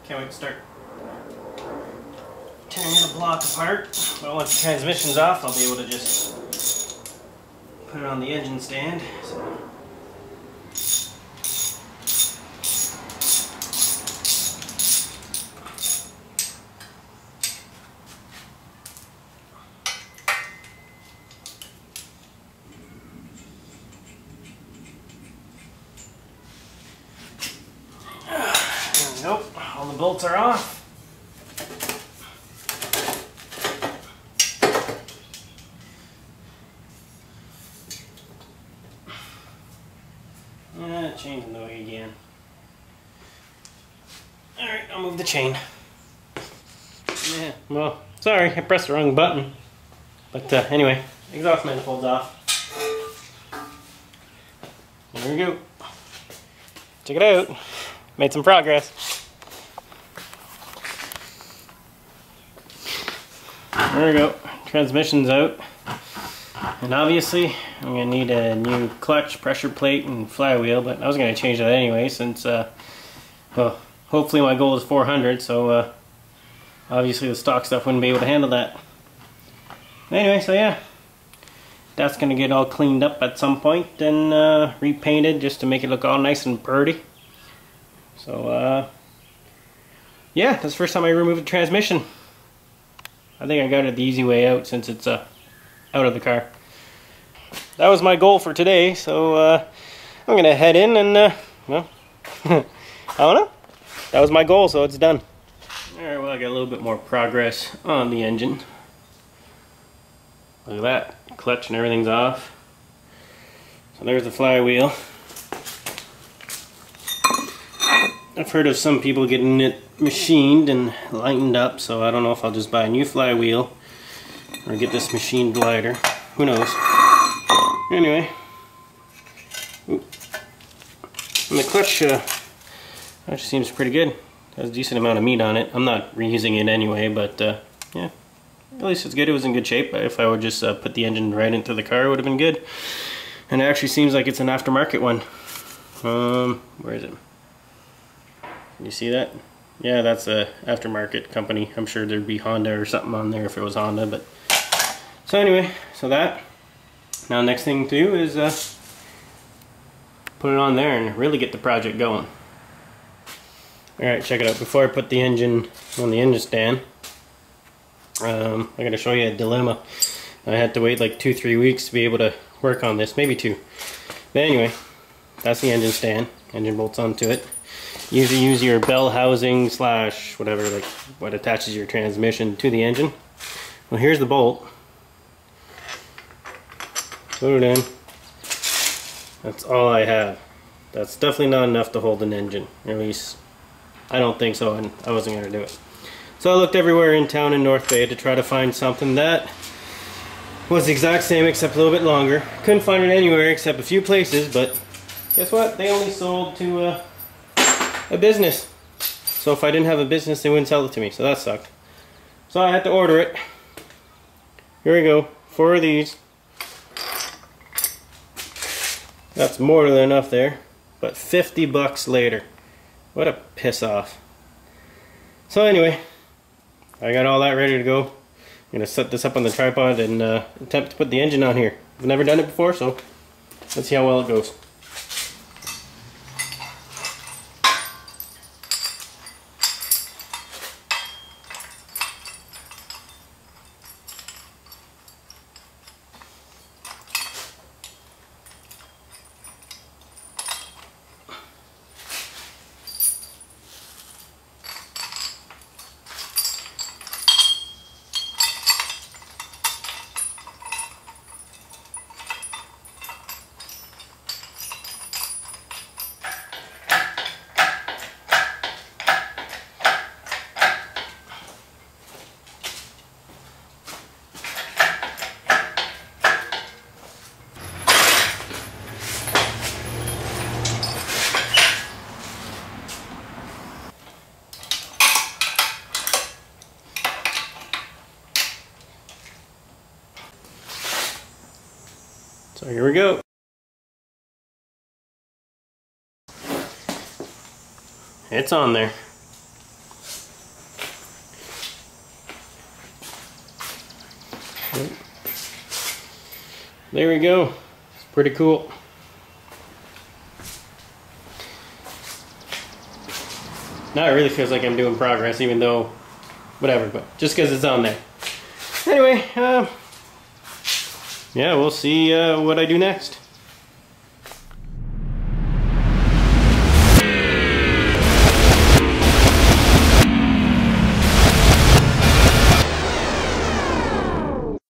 Can't wait to start tearing the block apart. But once the transmission's off, I'll be able to just put it on the engine stand. So. Nope, all the bolts are off. Changing the way again. Alright, I'll move the chain. Yeah, well, sorry, I pressed the wrong button. But anyway, exhaust manifold's off. There we go. Check it out. Made some progress. There we go. Transmission's out. And obviously, I'm going to need a new clutch, pressure plate, and flywheel, but I was going to change that anyway since, well, hopefully my goal is 400, so obviously the stock stuff wouldn't be able to handle that. Anyway, so yeah, that's going to get all cleaned up at some point and repainted just to make it look all nice and pretty. So, yeah, that's the first time I removed the transmission. I think I got it the easy way out since it's out of the car. That was my goal for today, so I'm going to head in and, well, I don't know. That was my goal, so it's done. Alright, well, I got a little bit more progress on the engine. Look at that. Clutch and everything's off. So there's the flywheel. I've heard of some people getting it machined and lightened up, so I don't know if I'll just buy a new flywheel or get this machined lighter. Who knows? Anyway. And the clutch actually seems pretty good. Has a decent amount of meat on it. I'm not reusing it anyway, but yeah. At least it's good. It was in good shape. If I would just put the engine right into the car, it would have been good. And it actually seems like it's an aftermarket one. Where is it? Can you see that? Yeah, that's a aftermarket company. I'm sure there'd be Honda or something on there if it was Honda, but so anyway, so that. Now next thing to do is put it on there and really get the project going. Alright, check it out. Before I put the engine on the engine stand, I'm going to show you a dilemma. I had to wait like 2-3 weeks to be able to work on this, maybe 2. But anyway, that's the engine stand. Engine bolts onto it. Usually use your bell housing slash whatever, like what attaches your transmission to the engine. Well, here's the bolt. Put it in. That's all I have. That's definitely not enough to hold an engine. At least, I don't think so, and I wasn't going to do it. So I looked everywhere in town in North Bay to try to find something that was the exact same except a little bit longer. Couldn't find it anywhere except a few places, but guess what? They only sold to a business. So if I didn't have a business, they wouldn't sell it to me, so that sucked. So I had to order it. Here we go. 4 of these. That's more than enough there. But 50 bucks later. What a piss off. So anyway, I got all that ready to go. I'm gonna set this up on the tripod and attempt to put the engine on here. I've never done it before, so let's see how well it goes. So here we go. It's on there. there we go. It's pretty cool. Now it really feels like I'm doing progress, even though, whatever, but just because it's on there. Anyway, yeah, we'll see what I do next.